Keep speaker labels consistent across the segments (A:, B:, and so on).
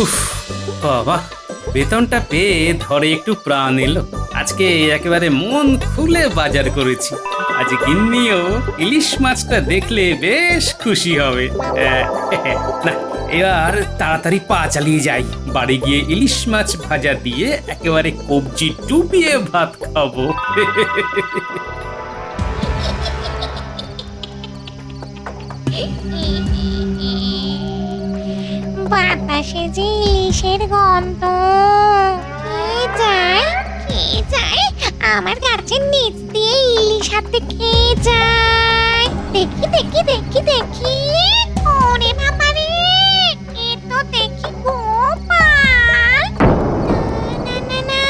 A: উফ, বাবা, বেতনটা পেয়ে ধরে একটু প্রাণ এলো। আজকে একেবারে মন খুলে বাজার করেছি। আজ গিন্নিও ইলিশ মাছটা দেখলে বেশ খুশি হবে। না, এবার তাড়াতাড়ি পা চালিয়ে যাই। বাড়ি গিয়ে ইলিশ মাছ ভাজা দিয়ে একেবারে কবজি ডুবিয়ে ভাত খাবো।
B: বাতাসে যে ইলিশের গন্ধ, কে যায় কে যায় আমার গাছের নিচ দিয়ে ইলিশ হাতে খেয়ে যায়। দেখি দেখি দেখি দেখি, ওরে বাবা রে, এ তো দেখি গোপাল। না না না,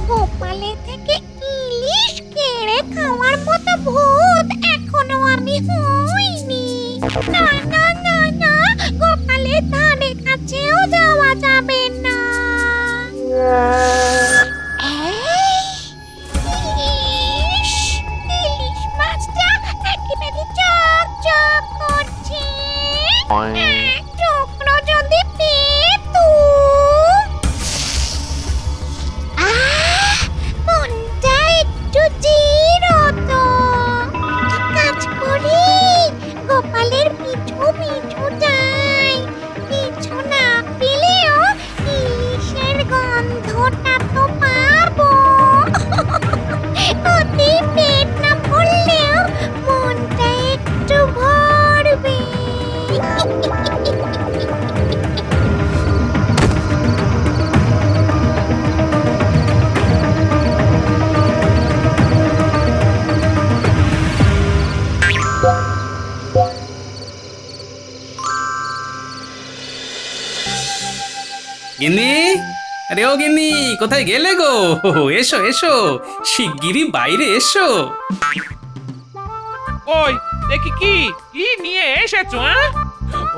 B: গোপালের থেকে ইলিশ কেড়ে খাওয়ার মতো ভূত এখনো আমি হইনি। না না না না, গোপালের ধারে কাছেও যাওয়া যাবে না। ইস, ইলিশ মাছটা একেবারে চকচক করছে। এক টুকরো যদি পেতুম। মনটা একটু জিরত। এক কাজ করি, গোপালের পিছু পিছু যাই। পিছু না পেলেও ইলিশের গন্ধটা তো পাবো। ওতে পেট না ভরলেও মনটা একটু ভরবে।
A: গিন্নি, আরে ও গিন্নি, কোথায় গেলে গো? এসো এসো, শিগগিরই বাইরে এসো।
C: ওই দেখি কি কি নিয়ে এসেছো?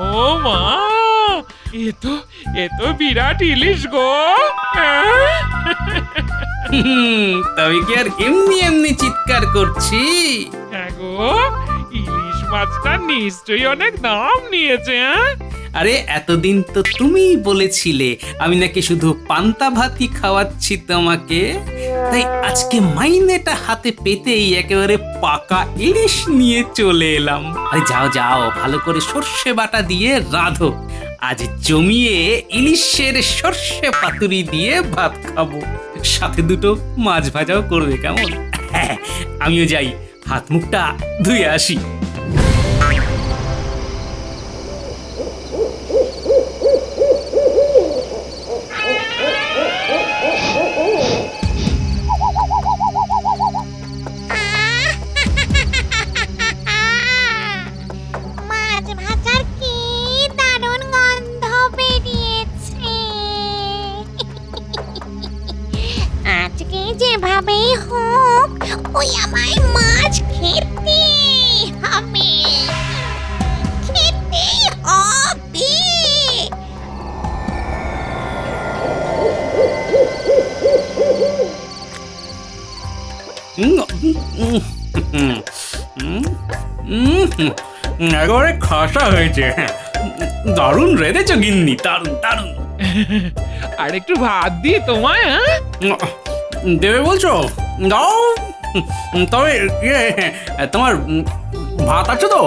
C: ও মা, এ তো বিরাট ইলিশ গো।
A: তবে কি আর এমনি এমনি চিৎকার করছি?
C: হ্যাঁ গো, ইলিশ মাছটা নিশ্চয়ই অনেক দাম নিয়েছে।
A: আরে এতদিন তো তুমিই বলেছিলে আমি নাকি শুধু পান্তা ভাতই খাওয়াচ্ছি তোমাকে। তাই আজকে মাইনেটা হাতে পেতেই একেবারে পাকা ইলিশ নিয়ে চলে এলাম। আরে যাও যাও, ভালো করে সর্ষে বাটা দিয়ে রাঁধো। আজ জমিয়ে ইলিশের সর্ষে পাতুরি দিয়ে ভাত খাবো। সাথে দুটো মাছ ভাজাও করবে, কেমন? হ্যাঁ, আমিও যাই, হাত মুখটা ধুয়ে আসি।
B: মাছ ভাজার কি দারুণ গন্ধ বেরিয়েছে। আজকে যেভাবেই হোক ওই আমায় মাছ খেতে হবে, খেতেই হবে।
A: একেবারে খাসা হয়েছে। দারুণ রেঁধেছ গিন্নি, দারুণ দারুণ।
C: আর একটু ভাত দিয়ে তোমায়।
A: দেবে বলছো? দাও। তবে তোমার ভাত আছে তো?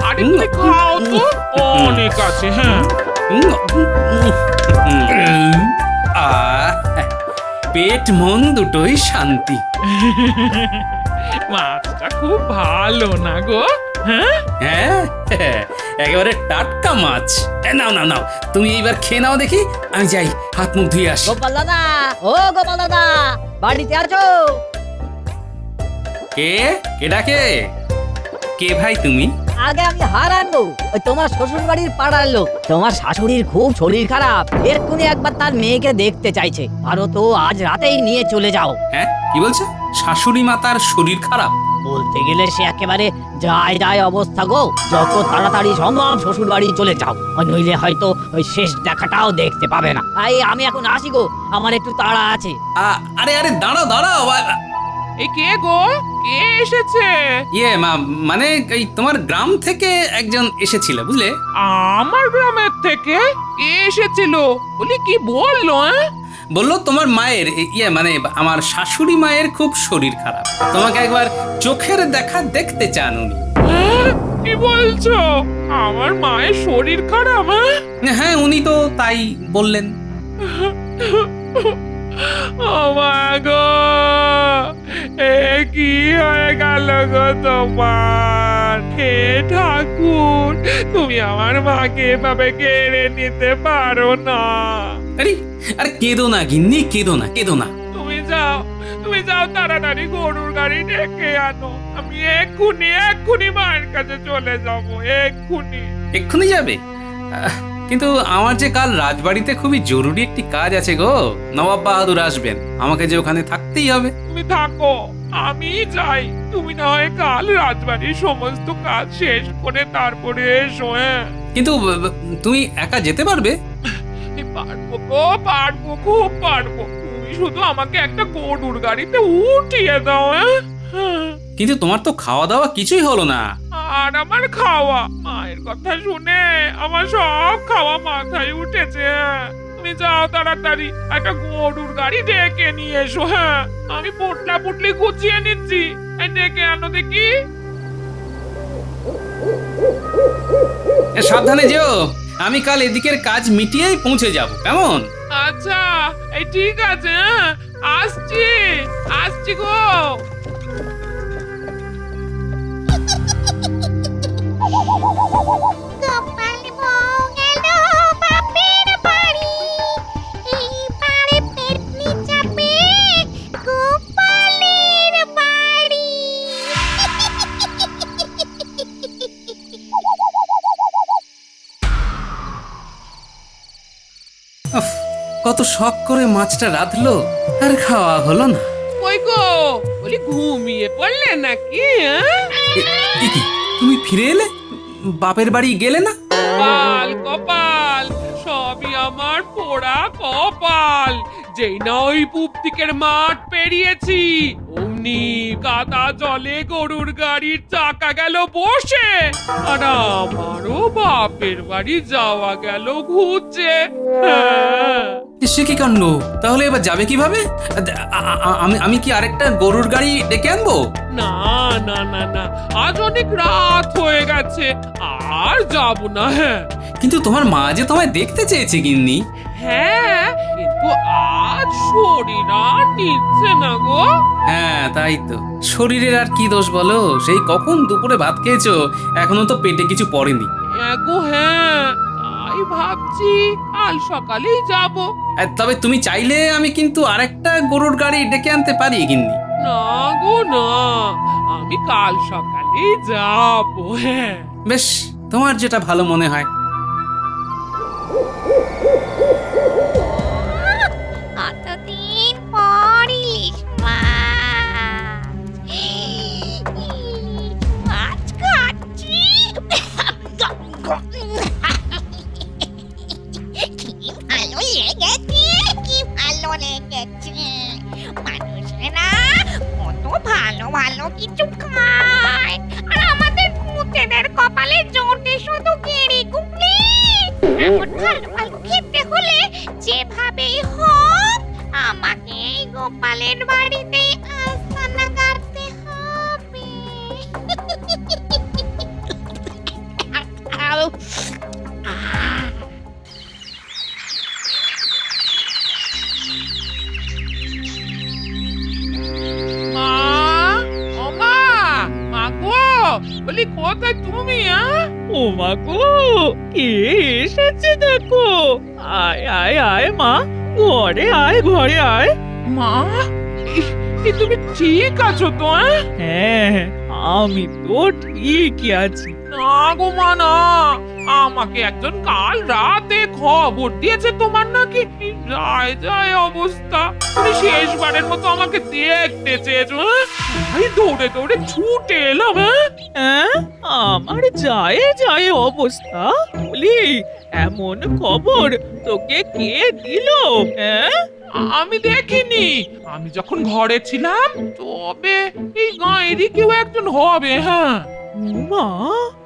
C: আর একটু খাও তো, অনেক আছে। হ্যাঁ,
A: পেট মন দুটোই শান্তি।
C: মাছটা খুব ভালো না গো? হ্যাঁ,
A: হ্যাঁ, একেবারে টাটকা মাছ। নাও নাও নাও, তুমি এইবার খেয়ে নাও দেখি, আমি যাই হাত মুখ ধুয়ে আসি।
D: গোপাল দাদা, ও গোপাল দাদা, বাড়িতে আছো?
A: কে কে ডাকে? কে ভাই তুমি?
D: আগে আমি হারানো, ওই তোমার শ্বশুর বাড়ির পাড়ার লোক। তোমার শাশুড়ির খুব শরীর খারাপ, এক্ষুনি একবার তার মেয়েকে দেখতে চাইছে। পারো তো আজ রাতেই নিয়ে চলে যাও।
A: হ্যাঁ, কি বলছো? শাশুড়ি মাতার শরীর খারাপ?
D: বলতে গেলে সে একেবারে যায় যায় অবস্থা গো। যত তাড়াতাড়ি সম্ভব শ্বশুর বাড়ি চলে যাও, নইলে হয়তো ওই শেষ দেখাটাও দেখতে পাবে না। আমি এখন আসি গো, আমার একটু তাড়া আছে।
A: আরে আরে দাঁড়াও দাঁড়াও,
C: এই কে গো, কে এসেছে?
A: ইয়ে মানে এই তোমার গ্রাম থেকে একজন এসেছিল বুঝলে।
C: আমার গ্রামের থেকে কে এসেছিল? বলি কি বললো?
A: বললো তোমার মায়ের ইয়ে মানে আমার শাশুড়ি মায়ের খুব শরীর খারাপ, তোমাকে একবার চোখের দেখা দেখতে চান উনি।
C: কি বলছো? আমার মায়ের শরীর খারাপ?
A: হ্যাঁ উনি তো তাই বললেন।
C: ও মা গো, এ কি হয়ে গেল গো তোমার? হে ঠাকুর, তুমি আমার মাকে এভাবে কেড়ে নিতে পারো না।
A: আরে কেঁদো না গিন্নি, কেঁদো না, কেঁদো না।
C: তুমি যাও তাড়াতাড়ি গরুর গাড়ি ডেকে আনো। আমি এক্ষুনি মায়ের কাছে চলে যাবো,
A: এক্ষুনি যাবে? কিন্তু আমার যে কাল রাজবাড়িতে খুবই জরুরি একটি কাজ আছে গো, নবাব বাহাদুর আসবেন, আমাকে যে ওখানে থাকতেই হবে।
C: তুমি থাকো, আমি যাই। তুমি না হয় কাল রাজবাড়ির সমস্ত কাজ শেষ করে তারপরে এসো।
A: কিন্তু তুমি একা যেতে পারবে?
C: পারবো গো, পারবো, খুব পারবো। তুমি শুধু আমাকে একটা গরুর গাড়িতে উঠিয়ে দাও।
A: কিন্তু তোমার তো খাওয়া দাওয়া কিছুই হলো না।
C: আর আমার খাওয়া, মায়ের কথা শুনে আমার সব খাওয়া মাথায় উঠেছে। তুমি যাও তাড়াতাড়ি একটা গরুর গাড়ি ডেকে নিয়ে এসো। আমি পোটলা পুটলি গুছিয়ে নিচ্ছি, ডেকে আনো দেখি।
A: সাবধানে যেও, আমি কাল এদিকের কাজ মিটিয়েই পৌঁছে যাব, কেমন?
C: আচ্ছা, এই ঠিক আছে, আসছি গো।
B: গোপাল বউ গেল বাপের বাড়ি, এইবারে পেটনি চাপে গোপালের বাড়ি।
A: উফ, কত শখ করে মাছটা রাঁধলো আর খাওয়া হলো না।
C: কই গো, বলি ঘুমিয়ে পড়লে নাকি?
A: এ কি, তুমি ফিরে এলে? বাপের বাড়ি গেলে না?
C: কপাল, সবই আমার পোড়া কপাল। যেই না ওই পুপতিকের মাঠ পেরিয়েছি, অমনি কাদা জলে গরুর গাড়ির চাকা গেল বসে, আর আমারও বাপের বাড়ি যাওয়া গেল ঘুরছে।
A: সে কি কাণ্ড! তাহলে এবার যাবে কিভাবে? আমি কি আরেকটা গরুর গাড়ি ডেকে আনবো?
C: না না না না, আজ অনেক রাত হয়ে গেছে, আর যাব না।
A: কিন্তু তোমার মা যে তোমায় দেখতে চেয়েছে গিন্নি।
C: হ্যাঁ, কিন্তু আজ শরীর আর নিচ্ছে না গো।
A: হ্যাঁ তাই তো, শরীরের আর কি দোষ বলো? সেই কখন দুপুরে ভাত খেয়েছো, এখনো তো পেটে কিছু পড়েনি।
C: হ্যাঁ, তাই ভাবছি কাল সকালেই যাব।
A: তবে তুমি চাইলে আমি কিন্তু আরেকটা গরুর গাড়ি ডেকে আনতে পারি গিন্নি।
C: না গো না, আমি কাল সকালেই যাব।
A: বেশ, তোমার যেটা ভালো মনে হয়।
B: কতদিন পর ইলিশ মাছ, মাছ খাচ্ছি। কি ভালো লেগেছে, কি ভালো লেগেছে। মানুষেরা কত ভালো ভালো কিছু খায়, আর আমাদের কুতেদের কপালে জোটে শুধু কেড়ে কুকলি। এখন ভালো ভালো খেতে হলে যেভাবেই হোক আমাকে এই গোপালের বাড়িতে আস্তানা গাড়তে হবে।
C: মা, ও মা, মা গো, বলি কোথায় তুমি?
E: ও মা গো, কে এসেছে দেখো। আয় আয় আয় মা, ঘরে আয়, ঘরে আয়।
C: মা, তুমি ঠিক আছো তো?
E: হ্যাঁ, আমি তো ঠিকই আছি।
C: না গো মা না, আমাকে একজন কাল রাতে খবর দিয়েছে তোমার নাকি যায় যায় অবস্থা। তুমি শেষবারের মতো আমাকে দেখতে চেয়েছো। আমি দৌড়ে দৌড়ে ছুটে এলাম।
E: হ্যাঁ, আমার যায় যায় অবস্থা বলি, এমন খবর তোকে কে দিল? হ্যাঁ,
C: আমি দেখিনি। আমি যখন ঘরে ছিলাম তবে এই গাঁয়েরই কেউ একজন হবে। হ্যাঁ,
E: মা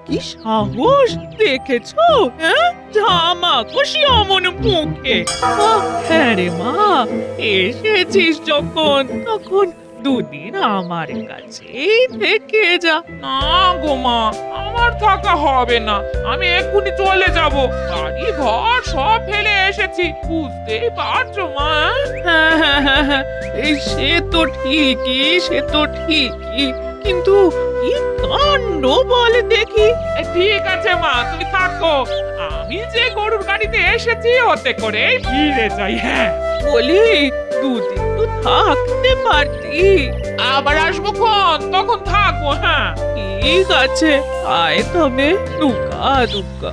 E: কি সাহস দেখেছো? হ্যাঁ, জামা কষি অমন মুখে। হ্যাঁ রে মা, এসেছিস যখন তখন দুদিন আমার কাছেই থেকে যা।
C: না গো মা, আমার থাকা হবে না। আমি এক্ষুনি চলে যাব। বাড়ি ঘর সব ফেলে এসেছি, বুঝতেই পারছো মা।
E: হ্যাঁ হ্যাঁ হ্যাঁ হ্যাঁ, এই সে তো ঠিকই, কিন্তু কি কাণ্ড বল দেখি।
C: ঠিক আছে মা, তুমি থাকো। আমি যে গরুর গাড়িতে এসেছি ওতে করে ফিরে যাই। হ্যাঁ,
E: বলি দুদিন তো থাকতে পারতি।
C: আবার আসবো তখন থাকবো। হ্যাঁ,
E: ঠিক আছে, আয় তবে দুকা দুকা।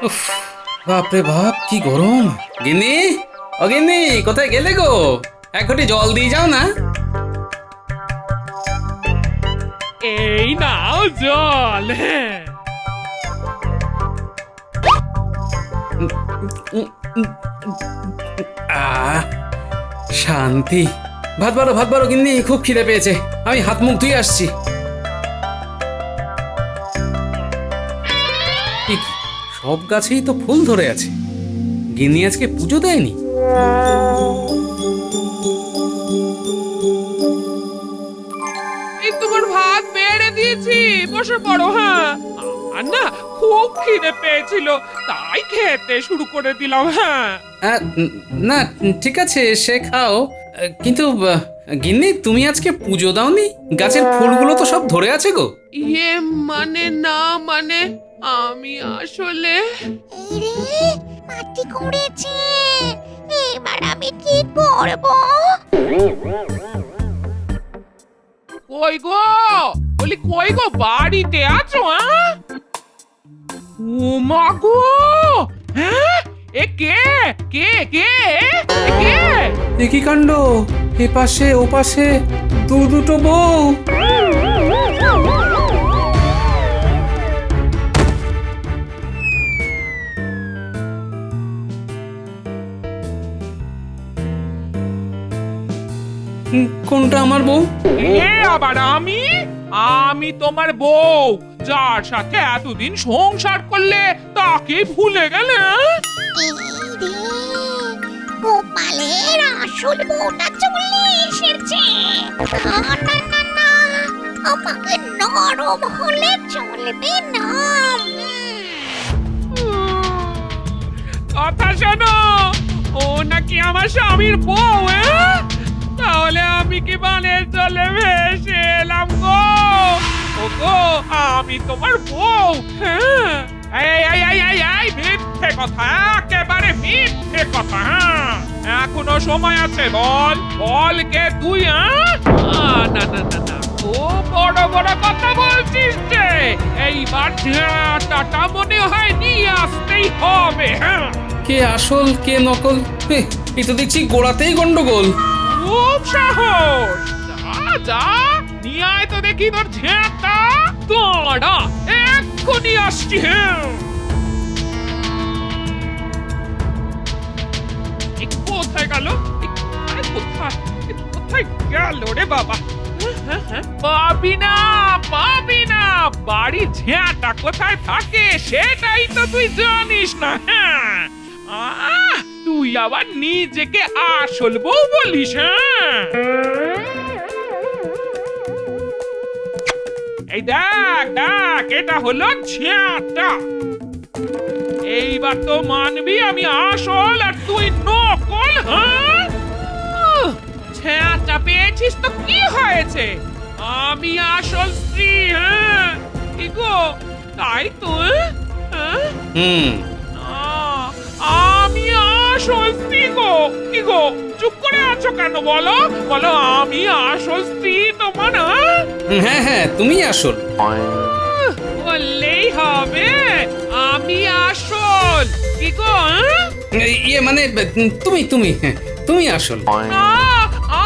A: উফ, বাপরে বাপ কি গরম। গিন্নি, ও গিন্নি, কোথায় গেলে গো? এক ঘটি জল দিয়ে যাও না।
C: এই নাও জল। হ্যাঁ,
A: আহ, শান্তি। ভাত বাড়ো গিন্নি, খুব খিদে পেয়েছে। আমি হাত মুখ ধুয়ে আসছি। এ কি, সব গাছেই তো ফুল ধরে আছে। গিন্নি আজকে পুজো দেয়নি?
C: এই তোমার ভাত বেড়ে দিয়েছি, বসে পড়ো। হ্যাঁ, আর না খুব খিদে পেয়েছিল, তাই খেতে শুরু করে দিলাম। হ্যাঁ,
A: না, ঠিক আছে, সে খাও। কিন্তু গিন্নি, তুমি আজকে পুজো দাওনি? গাছের ফুলগুলো তো সব ধরে আছে গো।
C: মানে আমি আসলে
B: রে, মাটি করেছে। এবার আমি কি করব?
C: কই গো, বলি কই গো, বাড়িতে আছো? হ্যাঁ, ও মা গো, হ্যাঁ, এ কে কে কে এ কে?
A: এ কি কাণ্ড! এ পাশে ও পাশে দুটো বউ। কোনটা আমার বউ?
C: এ আবার আমি তোমার বউ, যার সাথে এতদিন সংসার করলে তাকে ভুলে গেলে?
B: এই রে, গোপালের আসল বউটা চলে এসেছে। না না না না, আমাকে নরম হলে চলবে না।
C: কথা শোনো, ও নাকি আমার স্বামীর বউ। তাহলে আমি কি বানের জলে ভেসে এলাম গো? ও গো, আমি তোমার বউ। হ্যাঁ, এই মিথ্যে কথা, একেবারে মিথ্যে কথা। হ্যাঁ, এখনো সময় আছে, বল কে তুই? না না না না, খুব বড় বড় কথা বলছিস যে। এইবার ঝাঁটাটা মনে হয় নিয়ে আসতেই হবে। হ্যাঁ,
A: কে আসল কে নকল, এই তো দেখছি গোড়াতেই গন্ডগোল।
C: খুব সাহস, যা নিয়ে আয় তো দেখি তোর ঝেঁটা। দাঁড়া, এক্ষুনি আসছি। হ্যাঁ, কোথায় গেল? কোথায় গেল রে বাবা? পাবি না, বাড়ি ঝেঁটা কোথায় থাকে সেটাই তো তুই জানিস না। হ্যাঁ, তুই আবার নিজেকে আসল বউ বলিস? হ্যাঁ, এই দেখ, এটা হলো ঝেঁটা। এইবার তো মানবি আমি আসল আর তুই নকল। হ্যাঁ, ঝেঁটা পেয়েছিস তো কি হয়েছে? আমি আসল স্ত্রী। হ্যাঁ, কি গো, তাই তো? হ্যাঁ, আমি আসল স্ত্রী গো। কি গো, চুপ করে আছো কেন? বলো, আমি আসল স্ত্রী তোমার?
A: হ্যাঁ, তুমি আসল।
C: বললেই হবে আমি আসল। কি গো,
A: ইয়ে মানে তুমি আসল।
C: না,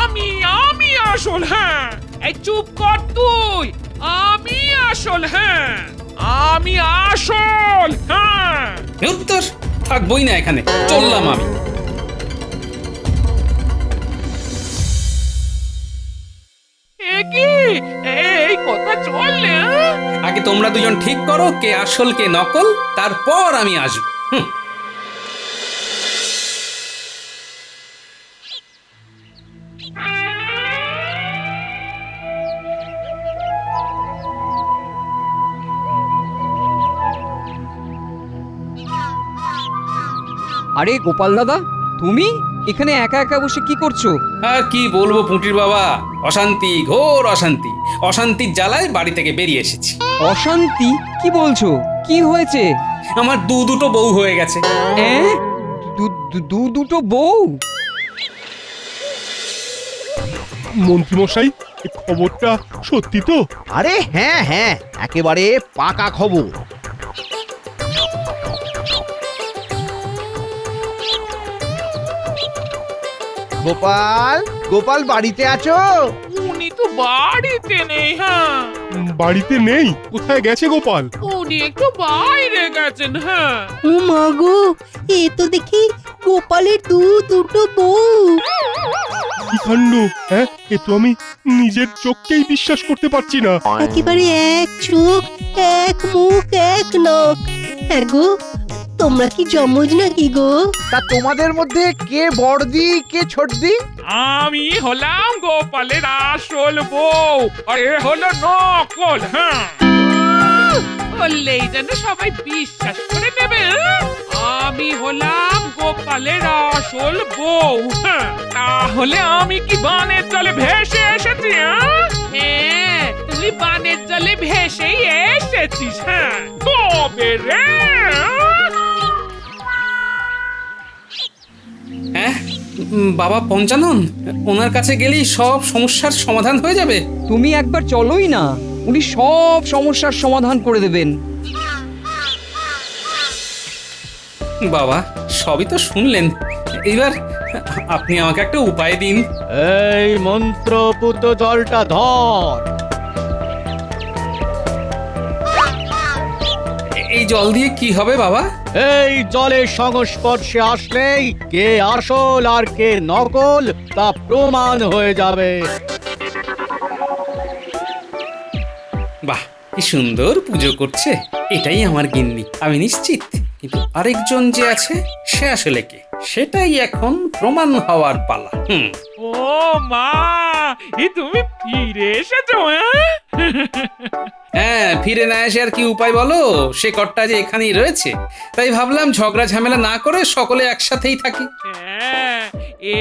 C: আমি আসল। হ্যাঁ, এই চুপ কর তুই। আমি আসল, হ্যাঁ আমি আসল, হ্যাঁ।
A: উত্তর থাকবই না এখানে, চললাম আমি।
C: এ কি, এই কথা চললে, হ্যাঁ?
A: আগে তোমরা দুজন ঠিক করো কে আসল কে নকল, তারপর আমি আসবো।
F: আরে গোপাল দাদা, তুমি এখানে একা একা বসে কি করছো?
A: আর কি বলবো পুঁটির বাবা, অশান্তি, ঘোর অশান্তি। অশান্তির জ্বালায় বাড়ি থেকে বেরিয়ে এসেছি।
F: অশান্তি? কি বলছো? কি হয়েছে?
A: আমার দুটো বউ হয়ে গেছে।
F: এ? দুটো বউ?
G: মন্ত্রীমশাই, এই খবরটা সত্যি তো?
H: আরে হ্যাঁ হ্যাঁ, একেবারে পাকা খবর। গোপাল, গোপাল বাড়িতে আছো?
C: উনি তো বাড়িতে নেই, হ্যাঁ
G: বাড়িতে নেই? কোথায় গেছে গোপাল?
C: উনি একটু বাইরে গেছেন, হ্যাঁ।
I: ও মা গো, এ তো দেখি গোপালের দুটো বউ।
G: কি কাণ্ড! হ্যাঁ, এ তো আমি নিজের চোখকেই বিশ্বাস করতে পারছি না।
I: একেবারে এক চোখ, এক মুখ, এক নখ। হ্যাঁ গো, তোমরা কি জমজ নাকি গো?
H: তা তোমাদের মধ্যে কে বড়দি কে ছোটদি?
C: আমি হলাম গোপালের আসল বউ, আর এ হলো নকল, হ্যাঁ। বললেই যেন সবাই বিশ্বাস করে নেবে, হ্যাঁ? আমি হলাম গোপালের আসল বউ, হ্যাঁ। তাহলে আমি কি বানের জলে ভেসে এসেছি, হ্যাঁ? তুই বানের জলে ভেসেই এসেছিস, হ্যাঁ। তবে রে,
A: হ্যাঁ বাবা পঞ্চানন, ওনার কাছে গেলেই সব সমস্যার সমাধান হয়ে যাবে।
F: তুমি একবার চলোই না, উনি সব সমস্যার সমাধান করে দেবেন।
A: বাবা সবই তো শুনলেন, এবার আপনি আমাকে একটা উপায় দিন।
H: এই মন্ত্রপুত জলটা ধর।
A: এই জল দিয়ে কি হবে বাবা?
H: এই জলের সংস্পর্শে আসলেই কে আসল আর কে নকল তা প্রমাণ হয়ে যাবে।
A: বাহ, কি সুন্দর পুজো করছে। এটাই আমার গিন্নি, আমি নিশ্চিত। কিন্তু আরেকজন যে আছে সে আসলে কে, সেটাই এখন প্রমাণ হওয়ার পালা।
C: ও মা, তুমি ফিরে এসেছো, হ্যাঁ?
A: হ্যাঁ, ফিরে না এসে আর কি উপায় বলো? সে কর্তা যে এখানেই রয়েছে, তাই ভাবলাম ঝগড়া ঝামেলা না করে সকলে একসাথেই থাকি।
C: হ্যাঁ,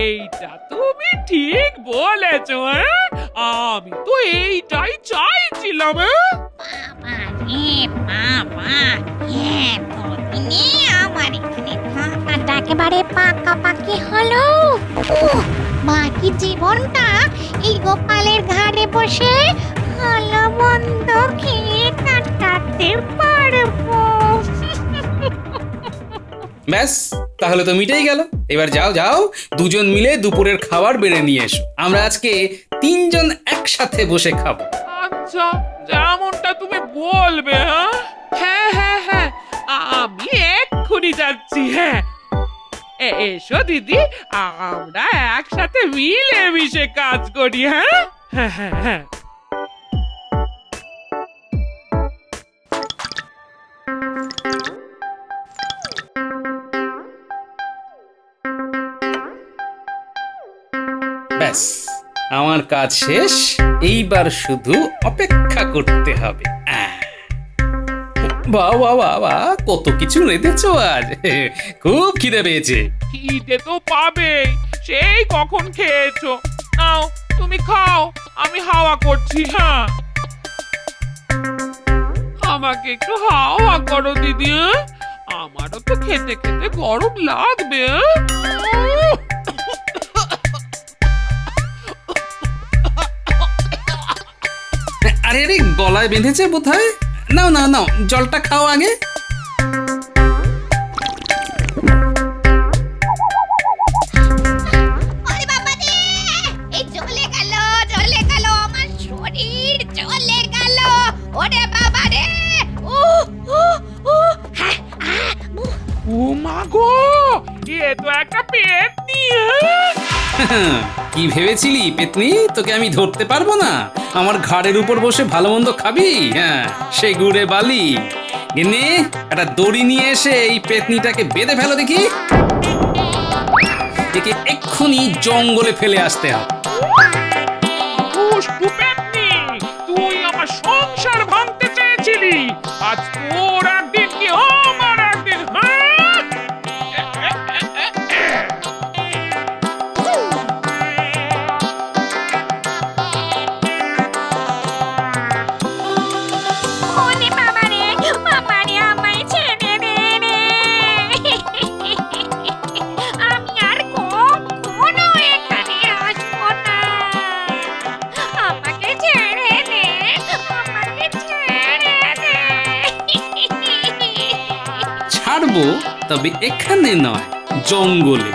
C: এইটা তুমি ঠিক বলেছো, হ্যাঁ? আমি তো এইটাই চাইছিলাম, হ্যাঁ?
B: বাবা, এতদিনে আমার এখানে থাকাটা একেবারে পাকাপাকি হলো। উহ, বাকি জীবনটা এই গোপালের ঘাড়ে বসে ভালো মন্দ খেয়ে কাটাতে পারবো।
A: ব্যাস, তাহলে তো মিটেই গেল। এবার যাও যাও, দুজন মিলে দুপুরের খাবার বেড়ে নিয়ে এসো। আমরা আজকে তিনজন একসাথে বসে খাবো।
C: আচ্ছা, যেমনটা তুমি বলবে, হ্যাঁ? হ্যাঁ হ্যাঁ হ্যাঁ, আমি এক্ষুনি যাচ্ছি, হ্যাঁ। এসো দিদি, আমরা একসাথে মিলেমিশে কাজ করি, হ্যাঁ হ্যাঁ হ্যাঁ হ্যাঁ।
A: ব্যাস, আমার কাজ শেষ। এইবার শুধু অপেক্ষা করতে হবে। বাহ বাহ বাহ বাহ, কত কিছু রেঁধেছো আজ। খুব খিদে পেয়েছে।
C: খিদে তো পাবে, সেই কখন খেয়েছো। নাও তুমি খাও, আমি হাওয়া করছি, হ্যাঁ। আমাকে একটু হাওয়া করো দিদি, হ্যাঁ? আমারও তো খেতে খেতে গরম লাগবে, হ্যাঁ?
A: আরে আরে, গলায় বেঁধেছে বোধহয়। নাও নাও নাও, জলটা খাও আগে।
B: ওরে বাবা রে, এই চলে গেল আমার শরীর, চলে গেল।
C: তো একটা পেতনি।
A: কি ভেবেছিলি পেতনি, তোকে আমি ধরতে পারবো না? আমার ঘাড়ের উপর বসে ভালো মন্দ খাবি? হ্যাঁ, সে গুড়ে বালি। গিন্নি, একটা দড়ি নিয়ে এসে এই পেতনিটাকে বেঁধে ফেলো দেখি। একে এক্ষুনি জঙ্গলে ফেলে আসতে হবে।
C: দুষ্টু পেতনি, তুই আমার সংসার ভাঙতে চেয়েছিলি, আজ তোর একদিন কি আমার একদিন। হ্যাঁ,
B: ওরে বাবারে, বাবারে, আমায় ছেড়ে দে রে। আমি আর কখনো এখানে আসবো না। আমাকে ছেড়ে দে, আমাকে ছেড়ে দে।
A: ছাড়বো, তবে এখানে নয়, জঙ্গলে।